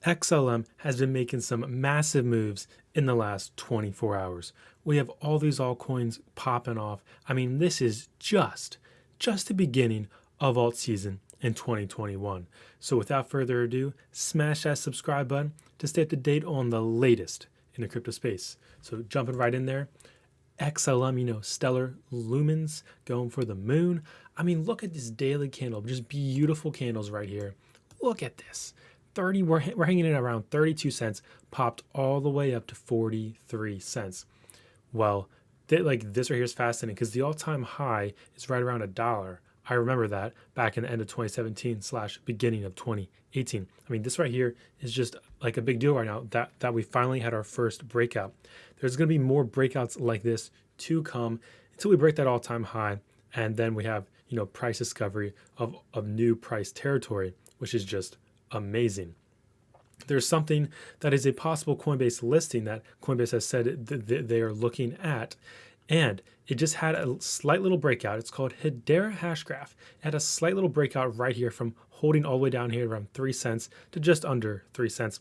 XLM has been making some massive moves in the last 24 hours. We have all these altcoins popping off. I mean, this is just the beginning of alt season in 2021. So without further ado, smash that subscribe button to stay up to date on the latest in the crypto space. So jumping right in there, XLM, stellar lumens going for the moon. I mean, look at this daily candle, just beautiful candles right here. Look at this. We're hanging in around 32 cents, popped all the way up to 43 cents. Well, this right here is fascinating because the all-time high is right around $1. I remember that back in the end of 2017 / beginning of 2018. I mean, this right here is just like a big deal right now that we finally had our first breakout. There's going to be more breakouts like this to come until we break that all-time high, and then we have price discovery of new price territory, which is just amazing. There's something that is a possible Coinbase listing that Coinbase has said they are looking at, and it just had a slight little breakout. It's called Hedera Hashgraph. It had a slight little breakout right here from holding all the way down here around 3 cents to just under 3 cents.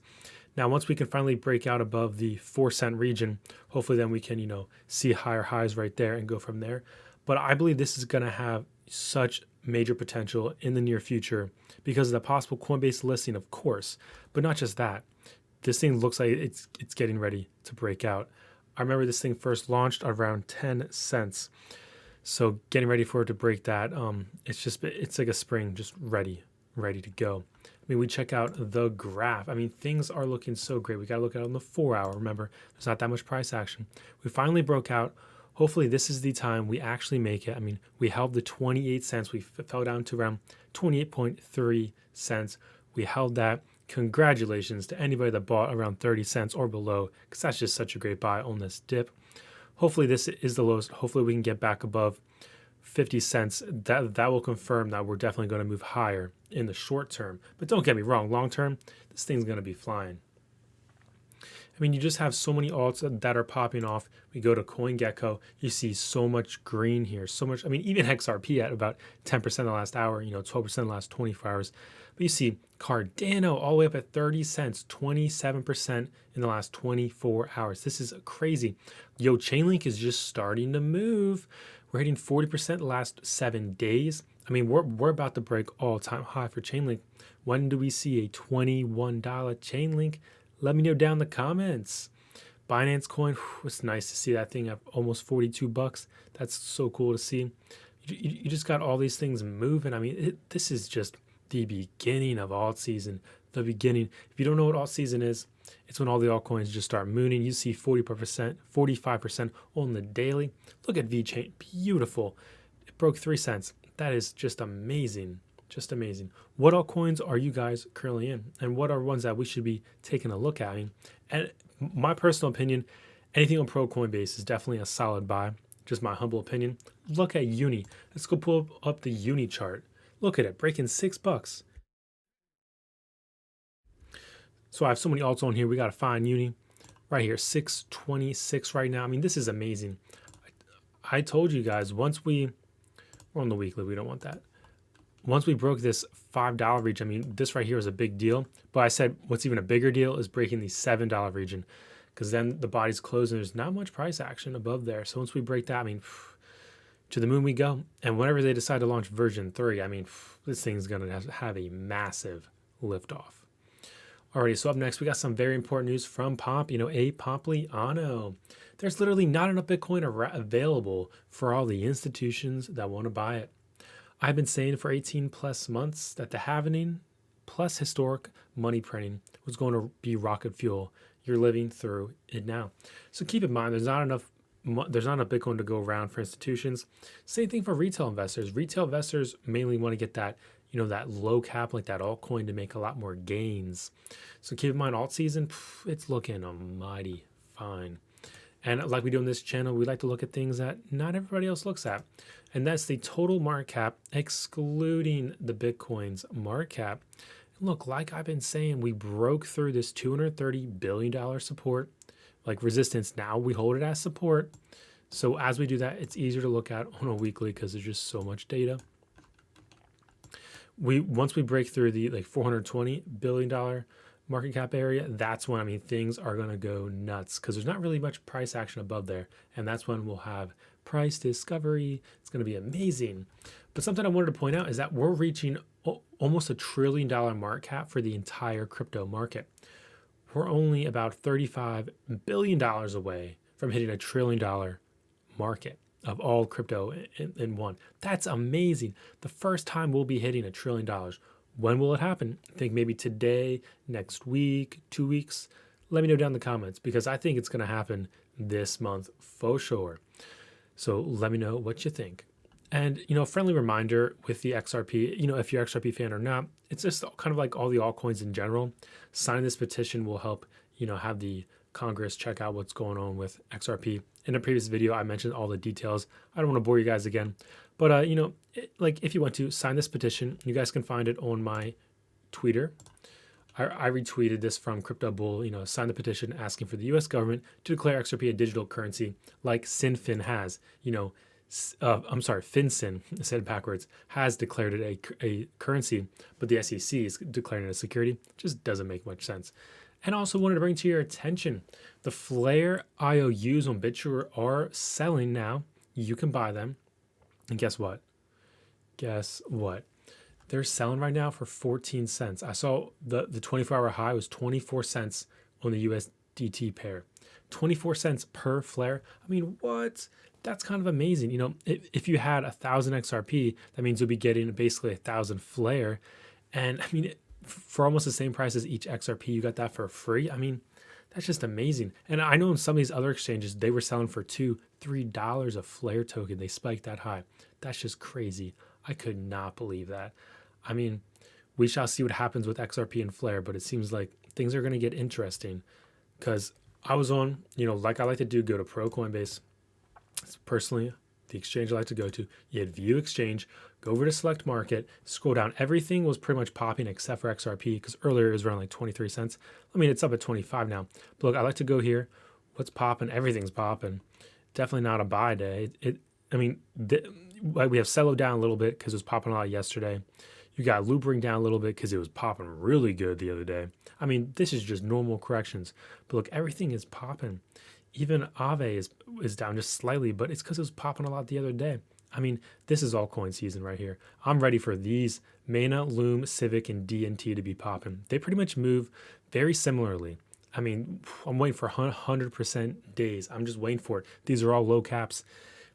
Now, once we can finally break out above the 4-cent region, hopefully then we can, see higher highs right there and go from there. But I believe this is going to have such major potential in the near future because of the possible Coinbase listing, of course, but not just that. This thing looks like it's getting ready to break out. I remember this thing first launched around 10 cents. So getting ready for it to break that, it's like a spring, just ready to go. I mean, we check out the graph. I mean, things are looking so great. We got to look at it on the 4-hour. Remember, there's not that much price action. We finally broke out. Hopefully this is the time we actually make it. I mean, we held the 28 cents. We fell down to around 28.3 cents. We held that. Congratulations to anybody that bought around 30 cents or below, because that's just such a great buy on this dip. Hopefully this is the lowest. Hopefully we can get back above 50 cents. That will confirm that we're definitely going to move higher in the short term. But don't get me wrong, long term, this thing's going to be flying. I mean, you just have so many alts that are popping off. We go to CoinGecko, you see so much green here, so much. I mean, even XRP at about 10% the last hour, 12% the last 24 hours. But you see Cardano all the way up at 30 cents, 27% in the last 24 hours. This is crazy. Chainlink is just starting to move. We're hitting 40% the last 7 days. I mean, we're about to break all-time high for Chainlink. When do we see a $21 Chainlink? Let me know down in the comments. Binance Coin, it's nice to see that thing at almost 42 bucks. That's so cool to see. You just got all these things moving. I mean, this is just the beginning of alt season. The beginning. If you don't know what alt season is, it's when all the altcoins just start mooning. You see 40%, 45% on the daily. Look at VeChain, beautiful. It broke 3 cents. That is just amazing. Just amazing. What altcoins are you guys currently in? And what are ones that we should be taking a look at? And my personal opinion, anything on Pro Coinbase is definitely a solid buy. Just my humble opinion. Look at Uni. Let's go pull up the Uni chart. Look at it, breaking $6. So I have so many alts on here. We got to find Uni right here, 626 right now. I mean, this is amazing. I told you guys, we're on the weekly, we don't want that. Once we broke this $5 region, I mean, this right here is a big deal. But I said what's even a bigger deal is breaking the $7 region, because then the body's closed and there's not much price action above there. So once we break that, I mean, to the moon we go. And whenever they decide to launch version 3, I mean, this thing's going to have a massive liftoff. Alrighty, so up next, we got some very important news from Pomp, A Pompliano. There's literally not enough Bitcoin available for all the institutions that want to buy it. I've been saying for 18 plus months that the halvening plus historic money printing was going to be rocket fuel. You're living through it now. So keep in mind, there's not enough Bitcoin to go around for institutions. Same thing for retail investors. Retail investors mainly want to get that, that low cap, like that altcoin, to make a lot more gains. So keep in mind, alt season, it's looking mighty fine. And like we do on this channel, we like to look at things that not everybody else looks at. And that's the total market cap, excluding the Bitcoin's market cap. Look, like I've been saying, we broke through this $230 billion support, like resistance. Now we hold it as support. So as we do that, it's easier to look at on a weekly because there's just so much data. Once we break through the $420 billion market cap area, that's when, I mean, things are going to go nuts because there's not really much price action above there. And that's when we'll have price discovery. It's going to be amazing. But something I wanted to point out is that we're reaching almost $1 trillion market cap for the entire crypto market. We're only about $35 billion away from hitting $1 trillion market of all crypto in one. That's amazing. The first time we'll be hitting $1 trillion. When will it happen? I think maybe today, next week, 2 weeks. Let me know down in the comments because I think it's going to happen this month for sure. So let me know what you think. And, a friendly reminder with the XRP, if you're XRP fan or not, it's just kind of like all the altcoins in general. Signing this petition will help, have the Congress check out what's going on with XRP. In a previous video, I mentioned all the details. I don't want to bore you guys again. But, if you want to sign this petition, you guys can find it on my Twitter. I retweeted this from Crypto Bull, sign the petition asking for the U.S. government to declare XRP a digital currency like SinFin has, FinCEN, I said it backwards, has declared it a currency, but the SEC is declaring it a security. It just doesn't make much sense. And also wanted to bring to your attention, the Flare IOUs on Bitrue are selling now. You can buy them. And guess what? They're selling right now for 14 cents. I saw the 24-hour high was 24 cents on the USDT pair. 24 cents per flare. I mean, what? That's kind of amazing. If you had 1,000 XRP, that means you'll be getting basically 1,000 flare. And I mean, for almost the same price as each XRP, you got that for free. I mean, that's just amazing. And I know in some of these other exchanges, they were selling for $2, $3 a flare token. They spiked that high. That's just crazy. I could not believe that. I mean, we shall see what happens with XRP and Flare, but it seems like things are going to get interesting because I was on, like I like to do, go to Pro Coinbase. It's personally the exchange I like to go to. You hit View Exchange, go over to Select Market, scroll down. Everything was pretty much popping except for XRP because earlier it was around like 23 cents. I mean, it's up at 25 now. But look, I like to go here. What's popping? Everything's popping. Definitely not a buy day. We have Cello down a little bit because it was popping a lot yesterday. You got Loopring down a little bit because it was popping really good the other day. I mean, this is just normal corrections. But look, everything is popping. Even Aave is down just slightly, but it's because it was popping a lot the other day. I mean, this is altcoin season right here. I'm ready for these Mana, Loom, Civic, and DNT to be popping. They pretty much move very similarly. I mean, I'm waiting for 100% days. I'm just waiting for it. These are all low caps.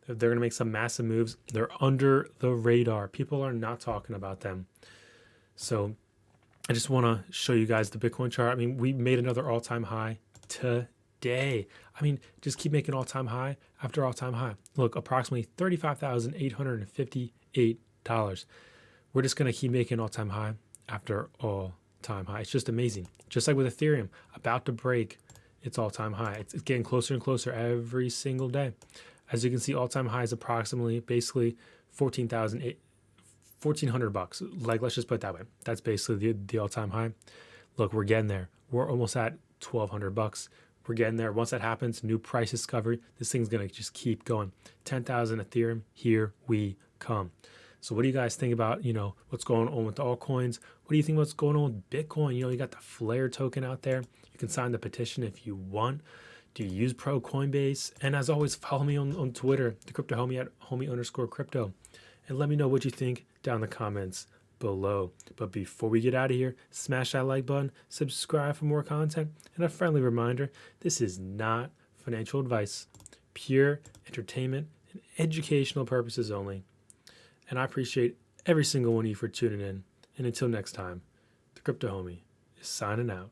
They're going to make some massive moves. They're under the radar. People are not talking about them. So I just want to show you guys the Bitcoin chart. I mean, we made another all-time high today. I mean, just keep making all-time high after all-time high. Look, approximately $35,858. We're just going to keep making all-time high after all-time high. It's just amazing. Just like with Ethereum, about to break its all-time high. It's getting closer and closer every single day. As you can see, all-time high is approximately basically $1,400. Like, let's just put it that way. That's basically the all-time high. Look, we're getting there. We're almost at $1,200. We're getting there. Once that happens, new price discovery, this thing's going to just keep going. 10,000 Ethereum, here we come. So what do you guys think about, what's going on with the altcoins? What do you think what's going on with Bitcoin? You got the Flare token out there. You can sign the petition if you want. Do you use Pro Coinbase? And as always, follow me on Twitter, the crypto homie at homie_crypto. And let me know what you think down in the comments below. But before we get out of here, smash that like button, subscribe for more content, and a friendly reminder, this is not financial advice, pure entertainment and educational purposes only. And I appreciate every single one of you for tuning in. And until next time, the crypto homie is signing out.